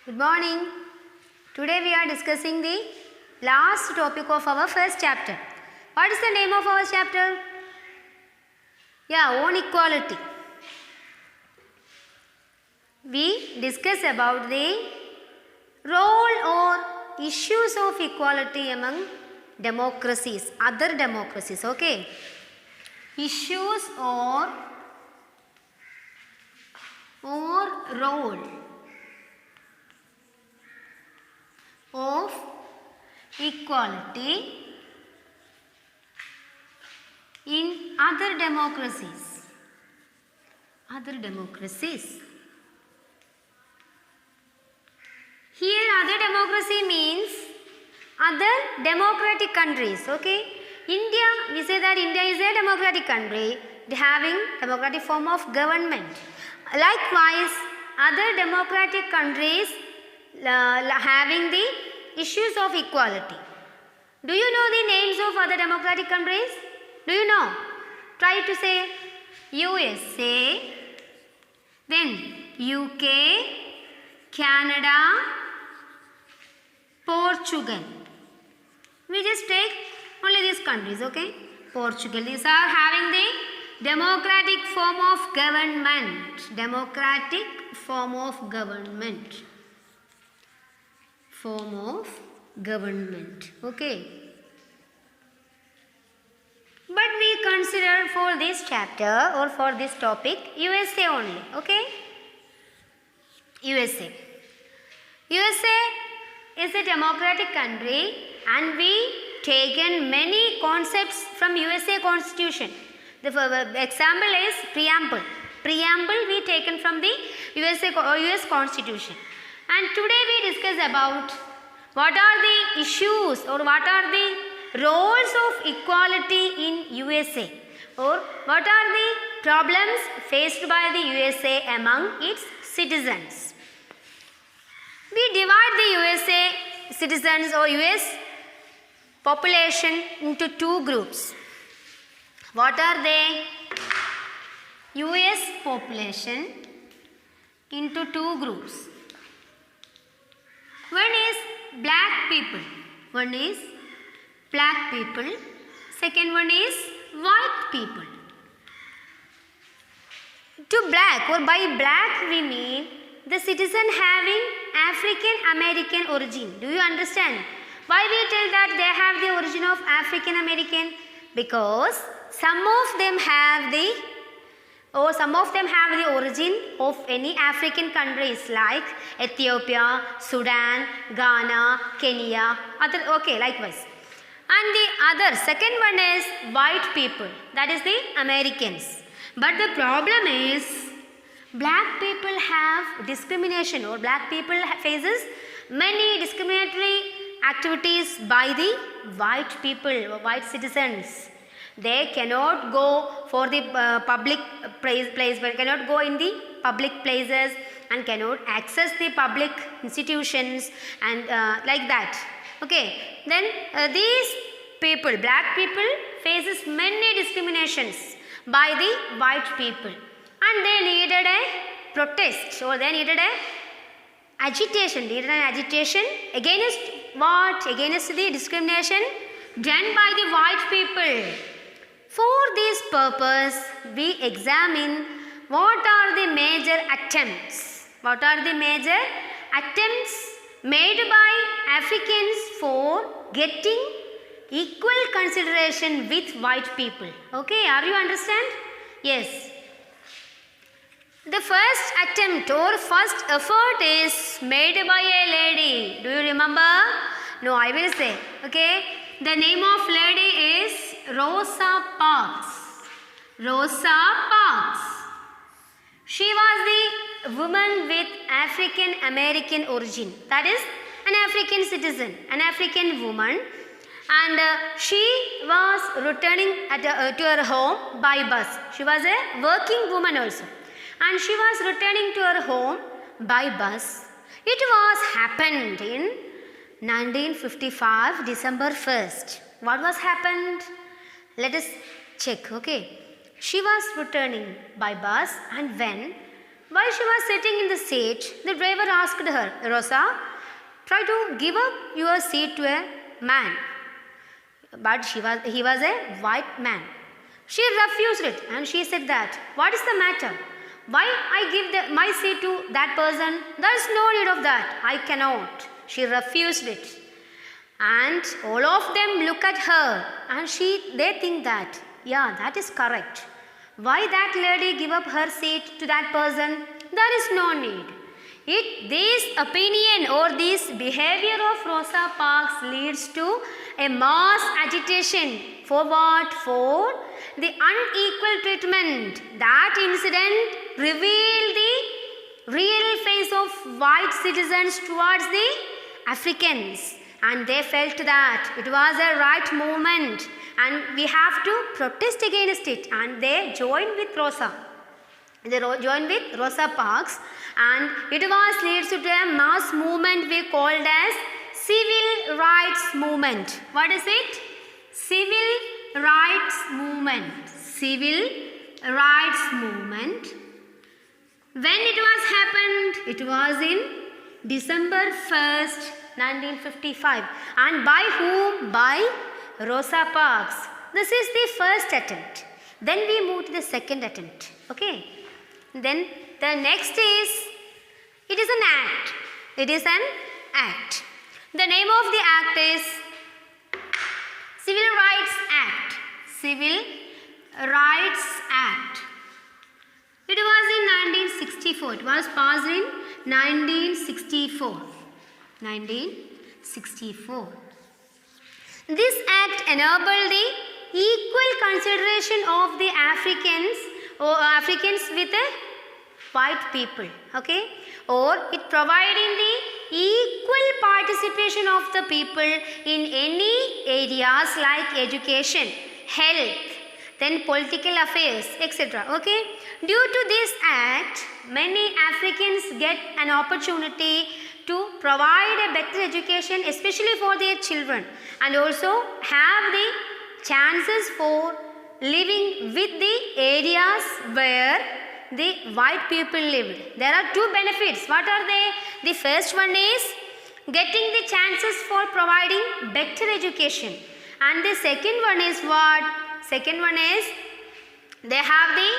Good morning. Today we are discussing the last topic of our first chapter. What is the name of our chapter? Yeah, own equality. We discuss about the role or issues of equality among democracies, other democracies, okay? Issues or role of equality in other democracies. Other democracies. Here other democracy means other democratic countries, okay? India, we say that India is a democratic country having democratic form of government. Likewise, other democratic countries having the issues of equality. Do you know the names of other democratic countries? Do you know? Try to say USA, then UK, Canada, Portugal. We just take only these countries, okay? Portugal. These are having the democratic form of government. Democratic form of government. Form of government, okay? But we consider for this chapter or for this topic USA only, okay? USA. USA is a democratic country and we taken many concepts from USA Constitution. The example is preamble. Preamble we taken from the US Constitution. And today we discuss about what are the issues or what are the roles of equality in USA or what are the problems faced by the USA among its citizens. We divide the USA citizens or US population into two groups. What are they? US population into two groups. One is black people. One is black people. Second one is white people. To black or by black we mean the citizen having African American origin. Do you understand? Why we tell that they have the origin of African American? Because some of them have the origin of any African countries like Ethiopia, Sudan, Ghana, Kenya, likewise. And the second one is white people, that is the Americans. But the problem is black people have discrimination or black people faces many discriminatory activities by the white people or white citizens. They cannot go for the public place, but cannot go in the public places and cannot access the public institutions and like that. Okay, then these people, black people faces many discriminations by the white people and they needed a protest or they needed an agitation against what? Against the discrimination done by the white people. For this purpose, we examine what are the major attempts. What are the major attempts made by Africans for getting equal consideration with white people. Okay, are you understand? Yes. The first attempt or first effort is made by a lady. Do you remember? No, I will say. Okay. The name of lady is Rosa Parks. Rosa Parks. She was the woman with African American origin. That is an African citizen, an African woman. And she was returning to her home by bus. She was a working woman also. And she was returning to her home by bus. It was happened in 1955 December 1st. What was happened? Let us check, okay. She was returning by bus and when While she was sitting in the seat, the driver asked her, Rosa, try to give up your seat to a man. But he was a white man. She refused it and she said that, what is the matter? Why I give my seat to that person? There is no need of that. I cannot. She refused it. And all of them look at her and they think that, yeah, that is correct. Why that lady give up her seat to that person? There is no need. This opinion or this behavior of Rosa Parks leads to a mass agitation. For what? For the unequal treatment. That incident revealed the real face of white citizens towards the Africans. And they felt that it was a right movement and we have to protest against it. And they joined with Rosa. They joined with Rosa Parks and it was leads to a mass movement we called as Civil Rights Movement. What is it? Civil Rights Movement. Civil Rights Movement. When it was happened? It was in December 1st, 1955. And by whom? By Rosa Parks. This is the first attempt. Then we move to the second attempt. Okay. Then the next is, it is an act. It is an act. The name of the act is Civil Rights Act. Civil Rights Act. It was in 1964. It was passed in 1964. 1964. This act enabled the equal consideration of the Africans with the white people, okay, or it providing the equal participation of the people in any areas like education, health, then political affairs, etc. Okay, due to this act, many Africans get an opportunity to provide a better education, especially for their children, and also have the chances for living with the areas where the white people lived. There are two benefits. What are they? The first one is getting the chances for providing better education. And the second one is what? Second one is they have the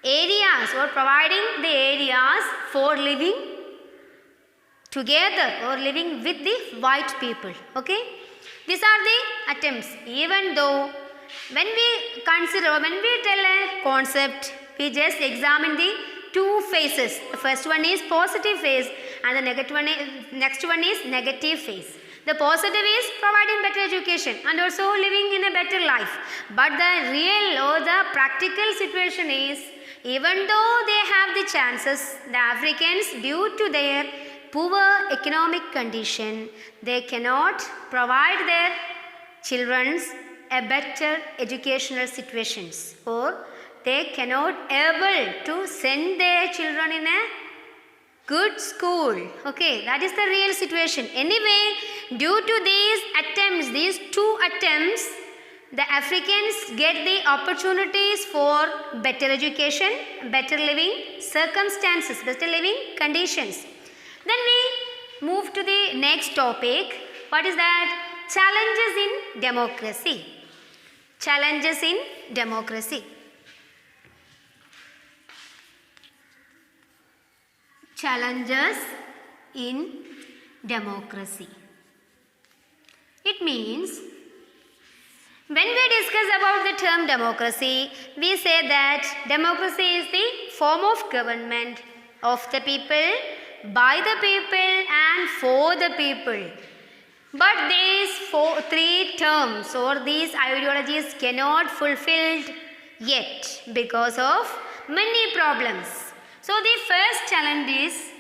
areas or providing the areas for living together or living with the white people. Okay? These are the attempts. Even though when we consider, when we tell a concept, we just examine the two phases. The first one is positive phase and the next one is negative phase. The positive is providing better education and also living in a better life. But the real or the practical situation is, even though they have the chances, the Africans, due to their poor economic condition, they cannot provide their children a better educational situations, or they cannot able to send their children in a good school. Okay, that is the real situation. Anyway, due to these attempts, these two attempts, the Africans get the opportunities for better education, better living circumstances, better living conditions. Then we move to the next topic. What is that? Challenges in democracy. Challenges in democracy. Challenges in democracy. It means when we discuss about the term democracy, we say that democracy is the form of government of the people, by the people and for the people. But these three terms or these ideologies cannot fulfilled yet because of many problems. So the first challenge is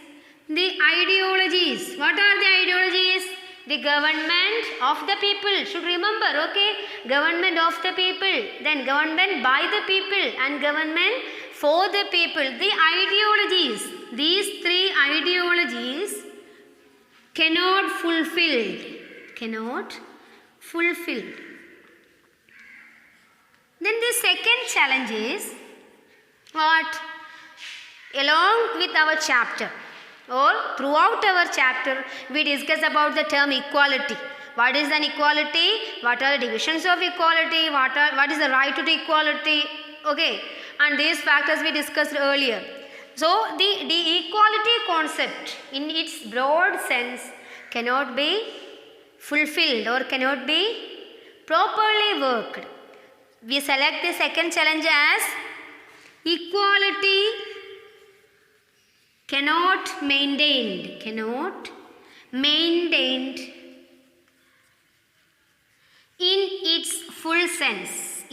the ideologies. What are the ideologies? The government of the people. Should remember, okay? Government of the people, then government by the people and government for the people. The ideologies, these three ideologies cannot fulfilled. Cannot fulfilled. Then the second challenge is what? along with our chapter or throughout our chapter, we discuss about the term equality. What is an equality? What are the divisions of equality? What is the right to the equality? Okay, and these factors we discussed earlier. So the equality concept in its broad sense cannot be fulfilled or cannot be properly worked. We select the second challenge as equality cannot maintained in its full sense.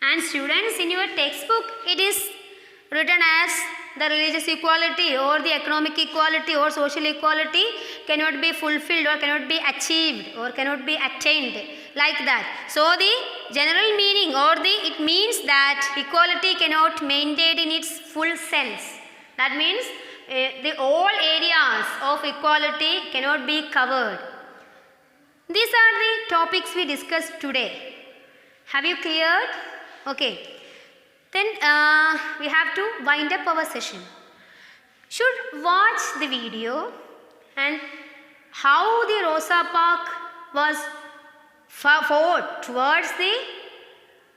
And students, in your textbook it is written as the religious equality or the economic equality or social equality cannot be fulfilled or cannot be achieved or cannot be attained, like that. So the general meaning or it means that equality cannot maintain in its full sense. That means the all areas of equality cannot be covered. These are the topics we discussed today. Have you cleared? Okay. Then we have to wind up our session. Should watch the video and how the Rosa Parks was fought towards the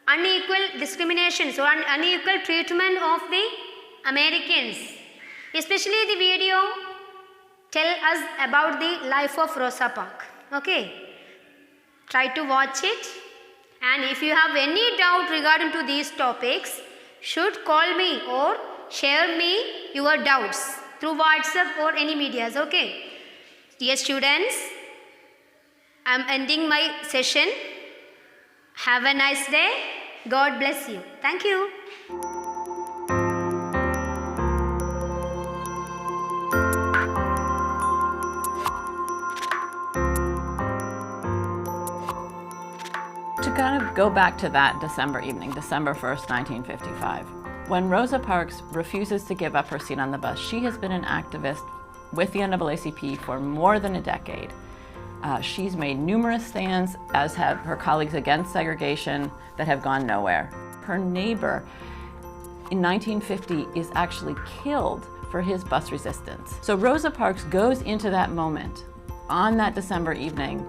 unequal discrimination, so unequal treatment of the Americans. Especially the video tell us about the life of Rosa Parks. Okay, try to watch it, and if you have any doubt regarding to these topics, should call me or share me your doubts through WhatsApp or any medias. Okay, dear students, I am ending my session. Have a nice day. God bless you. Thank you. To kind of go back to that December evening, December 1st, 1955, when Rosa Parks refuses to give up her seat on the bus. She has been an activist with the NAACP for more than a decade. She's made numerous stands, as have her colleagues, against segregation that have gone nowhere. Her neighbor in 1950 is actually killed for his bus resistance. So Rosa Parks goes into that moment on that December evening,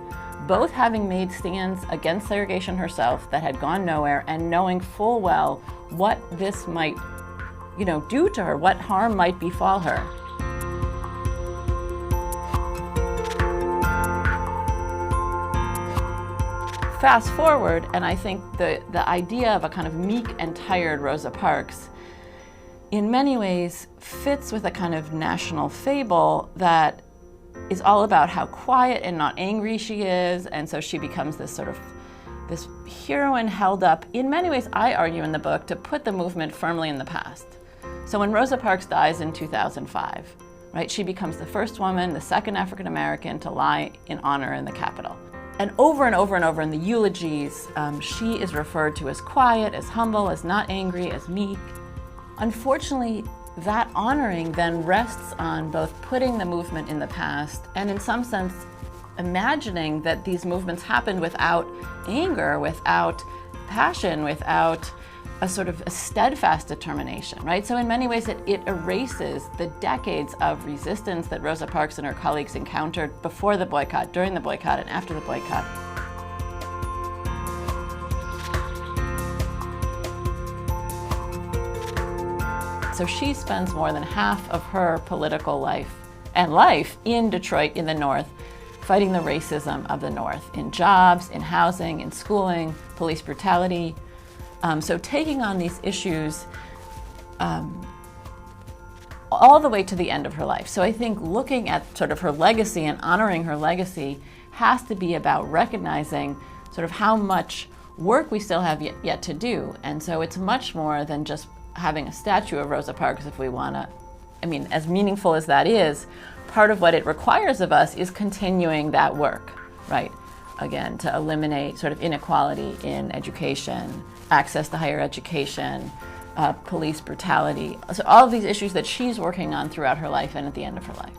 both having made stands against segregation herself that had gone nowhere and knowing full well what this might, do to her, what harm might befall her. Fast forward, and I think the idea of a kind of meek and tired Rosa Parks in many ways fits with a kind of national fable that is all about how quiet and not angry she is, and so she becomes this heroine held up, in many ways, I argue in the book, to put the movement firmly in the past. So when Rosa Parks dies in 2005, right, she becomes the first woman, the second African American to lie in honor in the Capitol. And over and over and over in the eulogies, she is referred to as quiet, as humble, as not angry, as meek. Unfortunately, that honoring then rests on both putting the movement in the past and, in some sense, imagining that these movements happened without anger, without passion, without a sort of a steadfast determination, right? So in many ways, it erases the decades of resistance that Rosa Parks and her colleagues encountered before the boycott, during the boycott, and after the boycott. So she spends more than half of her political life in Detroit, in the North, fighting the racism of the North, in jobs, in housing, in schooling, police brutality. So taking on these issues all the way to the end of her life. So I think looking at sort of her legacy and honoring her legacy has to be about recognizing sort of how much work we still have yet to do. And so it's much more than just having a statue of Rosa Parks if we want to, as meaningful as that is, part of what it requires of us is continuing that work, right? Again, to eliminate sort of inequality in education, access to higher education, police brutality. So all of these issues that she's working on throughout her life and at the end of her life.